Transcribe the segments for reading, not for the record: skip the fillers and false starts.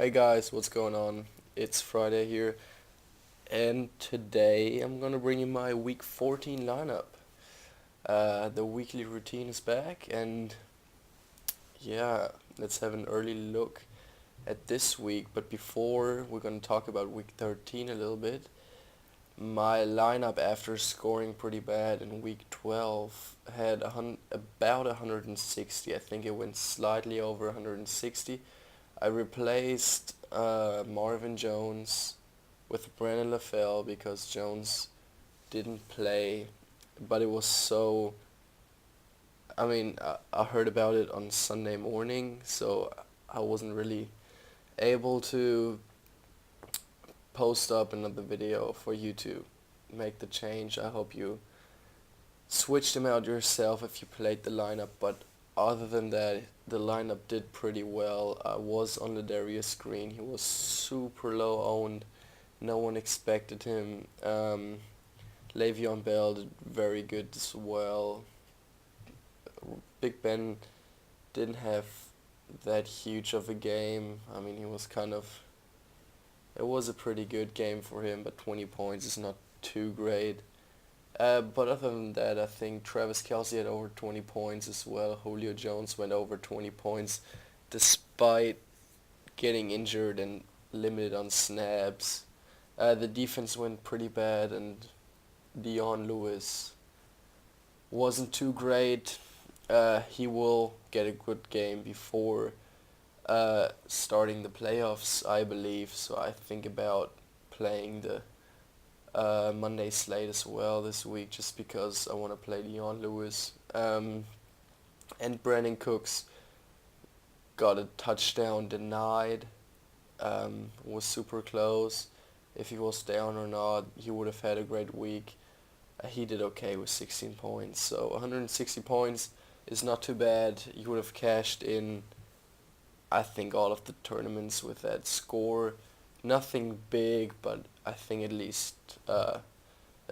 Hey guys, what's going on? It's Friday here, and today I'm gonna bring you my week 14 lineup. The weekly routine is back, and yeah, let's have an early look at this week. But before we're gonna talk about week 13 a little bit, my lineup after scoring pretty bad in week 12 had about 160. I think it went slightly over 160. I replaced Marvin Jones with Brandon LaFell because Jones didn't play, but it was so. I heard about it on Sunday morning, so I wasn't really able to post up another video for you to make the change. I hope you switched him out yourself if you played the lineup, but other than that, the lineup did pretty well. I was on ladarius Green. He was super low owned. No one expected him. Le'Veon Bell did very good as well. Big Ben didn't have that huge of a game. I mean, he was kind of. It was a pretty good game for him, but 20 points is not too great. But other than that, I think Travis Kelce had over 20 points as well. Julio Jones went over 20 points despite getting injured and limited on snaps. The defense went pretty bad, and Dion Lewis wasn't too great. He will get a good game before starting the playoffs, I believe. So I think about playing the Monday slate as well this week just because I want to play Dion Lewis. And Brandon Cooks got a touchdown denied. Was super close. If he was down or not, he would have had a great week. He did okay with 16 points. So 160 points is not too bad. You would have cashed in, I think, all of the tournaments with that score. Nothing big, but I think at least a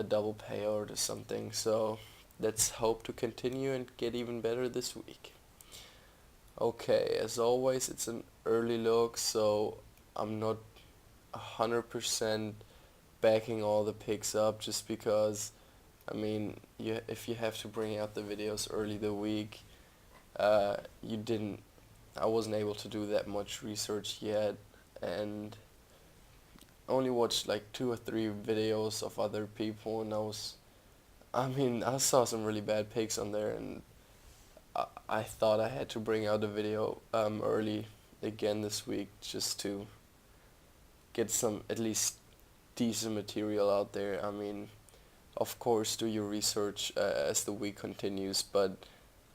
double payout or something. So let's hope to continue and get even better this week. Okay, as always, it's an early look, so I'm not 100% backing all the picks up just because, if you have to bring out the videos early the week, you didn't, I wasn't able to do that much research yet, and only watched like 2 or 3 videos of other people, and I saw some really bad picks on there, and I thought I had to bring out a video early again this week just to get some at least decent material out there. Of course, do your research as the week continues, but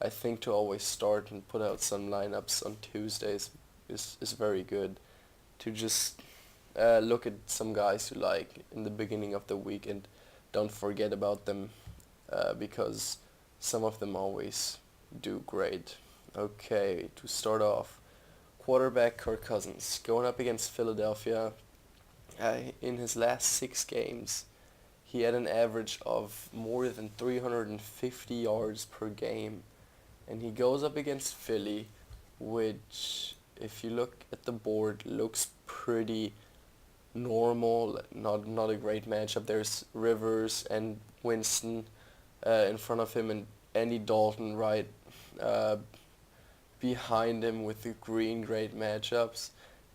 I think to always start and put out some lineups on Tuesdays is very good. To just look at some guys you like in the beginning of the week and don't forget about them because some of them always do great. Okay, to start off, quarterback Kirk Cousins going up against Philadelphia. In his last 6 games, he had an average of more than 350 yards per game, and he goes up against Philly, which, if you look at the board, looks pretty normal. Not a great matchup. There's Rivers and Winston in front of him, and Andy Dalton right uh, behind him with the green great matchups.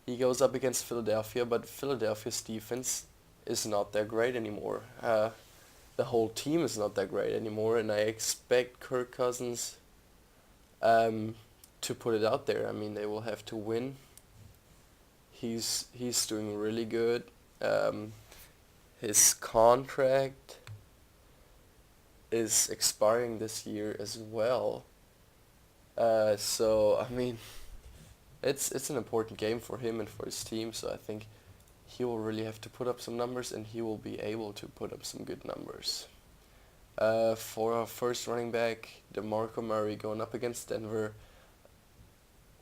He goes up against Philadelphia, but Philadelphia's defense is not that great anymore. The whole team is not that great anymore, and I expect Kirk Cousins to put it out there. They will have to win. He's doing really good. His contract is expiring this year as well. It's an important game for him and for his team. So I think he will really have to put up some numbers, and he will be able to put up some good numbers. For our first running back, DeMarco Murray going up against Denver.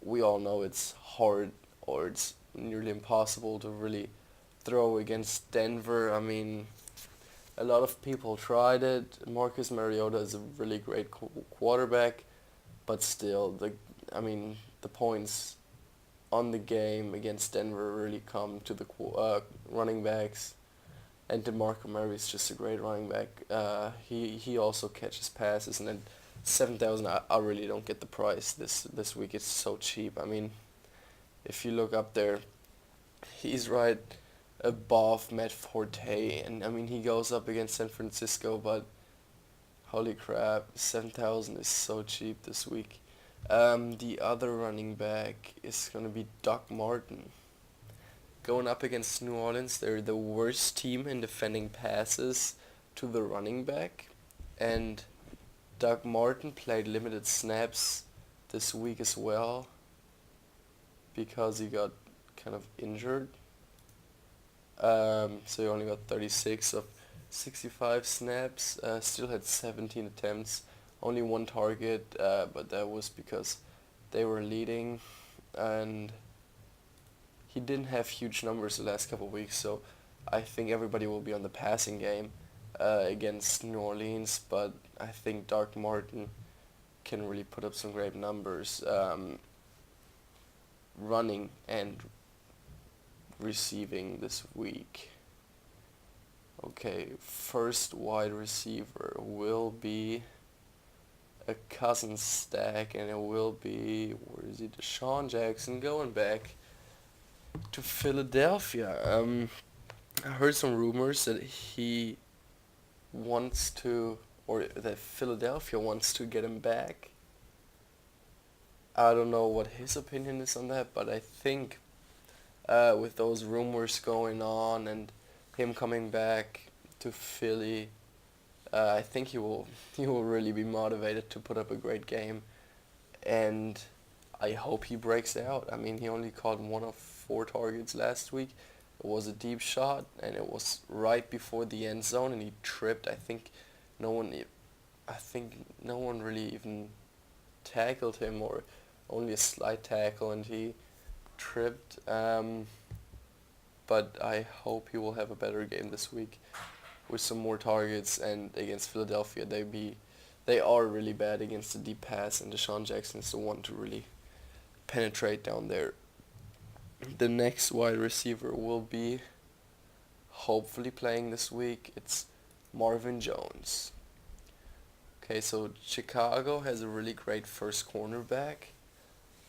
We all know it's hard, or it's nearly impossible to really throw against Denver. A lot of people tried it. Marcus Mariota is a really great quarterback, but still, the points on the game against Denver really come to the running backs. And DeMarco Murray is just a great running back. He also catches passes, and then 7,000. I really don't get the price this week. It's so cheap. I mean, if you look up there, he's right above Matt Forte, and I mean he goes up against San Francisco, but holy crap, 7,000 is so cheap this week. The other running back is gonna be Doc Martin. Going up against New Orleans, they're the worst team in defending passes to the running back, and Doug Martin played limited snaps this week as well because he got kind of injured. So he only got 36 of 65 snaps, still had 17 attempts, only one target, but that was because they were leading, and he didn't have huge numbers the last couple of weeks, so I think everybody will be on the passing game against New Orleans, but I think Dark Martin can really put up some great numbers running and receiving this week. Okay, first wide receiver will be a cousin stack, and it will be, where is he, Deshaun Jackson going back to Philadelphia. I heard some rumors that he wants to, or that Philadelphia wants to get him back. I don't know what his opinion is on that, but I think with those rumors going on and him coming back to Philly, I think he will really be motivated to put up a great game, and I hope he breaks out. I mean, he only caught 1 of 4 targets last week. It was a deep shot, and it was right before the end zone, and he tripped. I think no one really even tackled him, or only a slight tackle, and he tripped. But I hope he will have a better game this week with some more targets. And against Philadelphia, they are really bad against the deep pass, and Deshaun Jackson is the one to really penetrate down there. The next wide receiver will be hopefully playing this week. It's Marvin Jones. Okay, so Chicago has a really great first cornerback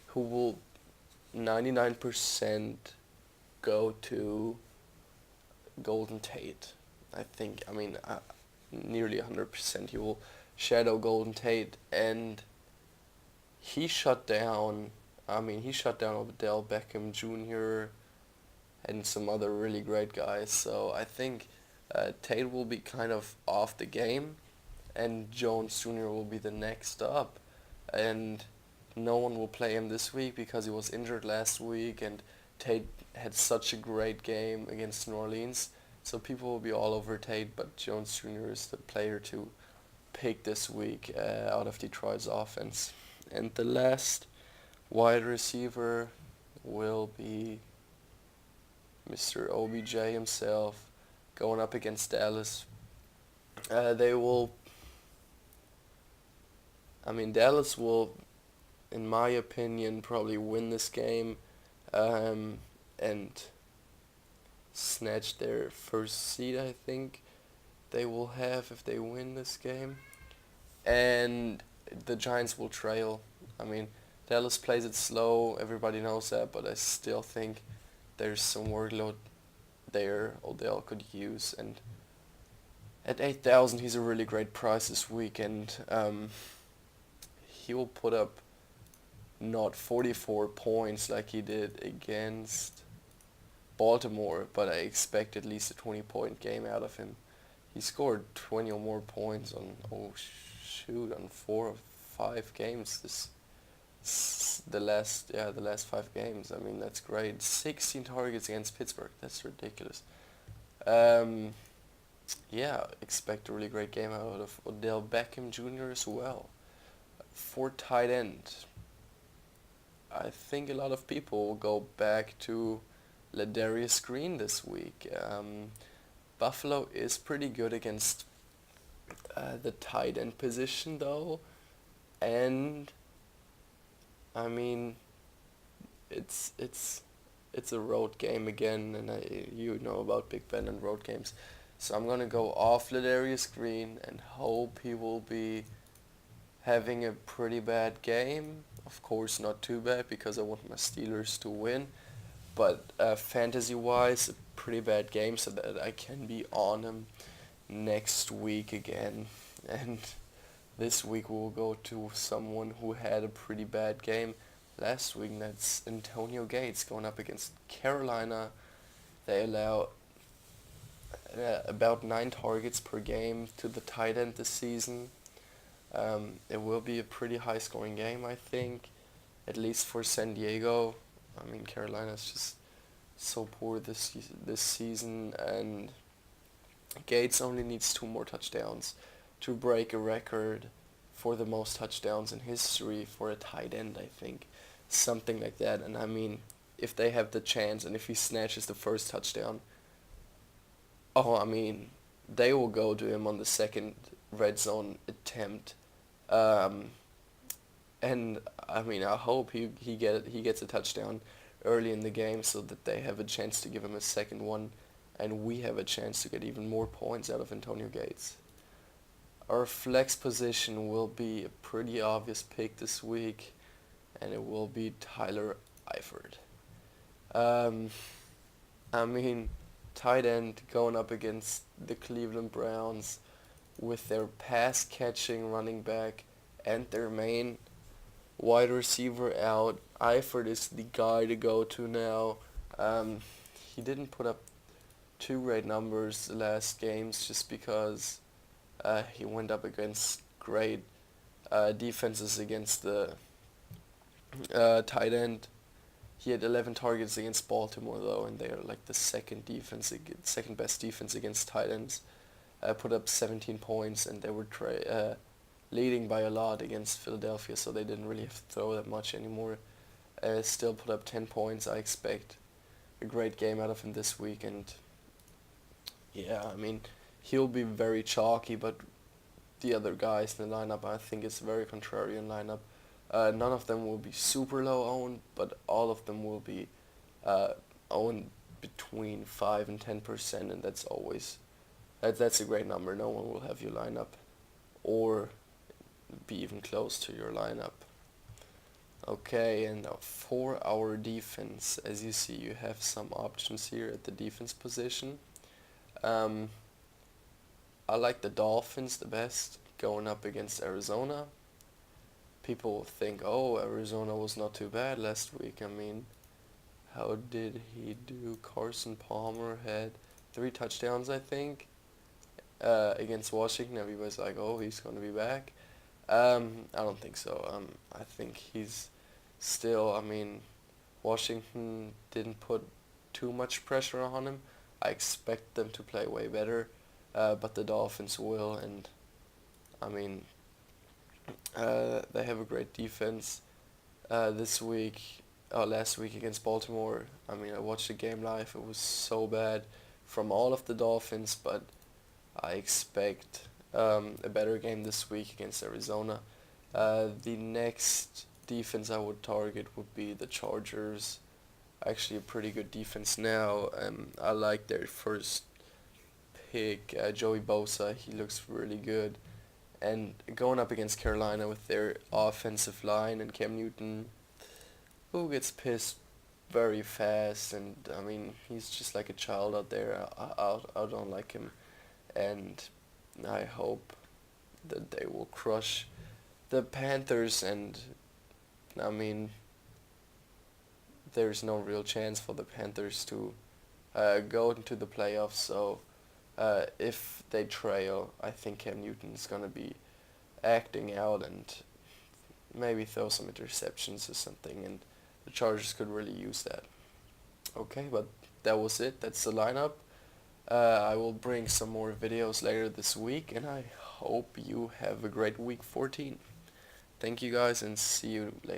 who will 99% go to Golden Tate. I think, nearly 100% he will shadow Golden Tate, and he shut down Odell Beckham Jr. and some other really great guys. So I think Tate will be kind of off the game, and Jones Jr. will be the next up. And no one will play him this week because he was injured last week, and Tate had such a great game against New Orleans. So people will be all over Tate, but Jones Jr. is the player to pick this week out of Detroit's offense. And the last wide receiver will be Mr. OBJ himself going up against Dallas. Dallas will, in my opinion, probably win this game and snatch their first seed, I think they will have if they win this game. And the Giants will trail. Dallas plays it slow, everybody knows that, but I still think there's some workload there Odell could use, and at 8,000 he's a really great price this week, and he will put up not 44 points like he did against Baltimore, but I expect at least a 20-point game out of him. He scored 20 or more points on 4 or 5 games the last 5 games. That's great. 16 targets against Pittsburgh. That's ridiculous. Expect a really great game out of Odell Beckham Jr. as well. For tight end, I think a lot of people will go back to Ladarius Green this week. Buffalo is pretty good against the tight end position though, and it's a road game again, and you know about Big Ben and road games. So I'm gonna go off ladarius Green and hope he will be having a pretty bad game. Of course, not too bad because I want my Steelers to win. But fantasy-wise, a pretty bad game so that I can be on him next week again. And this week we'll go to someone who had a pretty bad game last week. And that's Antonio Gates going up against Carolina. They allow about 9 targets per game to the tight end this season. It will be a pretty high-scoring game, I think, at least for San Diego. I mean, Carolina's just so poor this season, and Gates only needs 2 more touchdowns to break a record for the most touchdowns in history for a tight end, I think. Something like that. And I mean, if they have the chance and if he snatches the first touchdown, oh, I mean, they will go to him on the second red zone attempt. Um, and I mean, I hope he gets a touchdown early in the game so that they have a chance to give him a second one, and we have a chance to get even more points out of Antonio Gates. Our flex position will be a pretty obvious pick this week, and it will be Tyler Eifert. Um, I mean, tight end going up against the Cleveland Browns with their pass-catching running back and their main wide receiver out. Eifert is the guy to go to now. He didn't put up too great numbers the last games just because he went up against great defenses against the tight end. He had 11 targets against Baltimore though, and they are like the second best defense against tight ends. Put up 17 points, and they were leading by a lot against Philadelphia, so they didn't really have to throw that much anymore. Still put up 10 points. I expect a great game out of him this week, and yeah, I mean, he'll be very chalky, but the other guys in the lineup, I think it's a very contrarian lineup. None of them will be super low owned, but all of them will be owned between 5 and 10%, and that's always that's a great number. No one will have your lineup or be even close to your lineup. Okay, and now for our defense, as you see, you have some options here at the defense position. I like the Dolphins the best going up against Arizona. People think, oh, Arizona was not too bad last week. I mean, how did he do? Carson Palmer had 3 touchdowns, I think, against Washington. Everybody's like, oh, he's going to be back. I don't think so. I think he's still, I mean, Washington didn't put too much pressure on him. I expect them to play way better, but the Dolphins will, and I mean, they have a great defense. Last week against Baltimore, I mean, I watched the game live. It was so bad from all of the Dolphins, but I expect a better game this week against Arizona. The next defense I would target would be the Chargers. Actually, a pretty good defense now. I like their first pick, Joey Bosa. He looks really good. And going up against Carolina with their offensive line and Cam Newton, who gets pissed very fast, and I mean, he's just like a child out there. I don't like him, and I hope that they will crush the Panthers, and I mean, there's no real chance for the Panthers to go into the playoffs, so if they trail, I think Cam Newton's going to be acting out and maybe throw some interceptions or something, and the Chargers could really use that. Okay, but that was it. That's the lineup. I will bring some more videos later this week, and I hope you have a great week 14. Thank you guys, and see you later.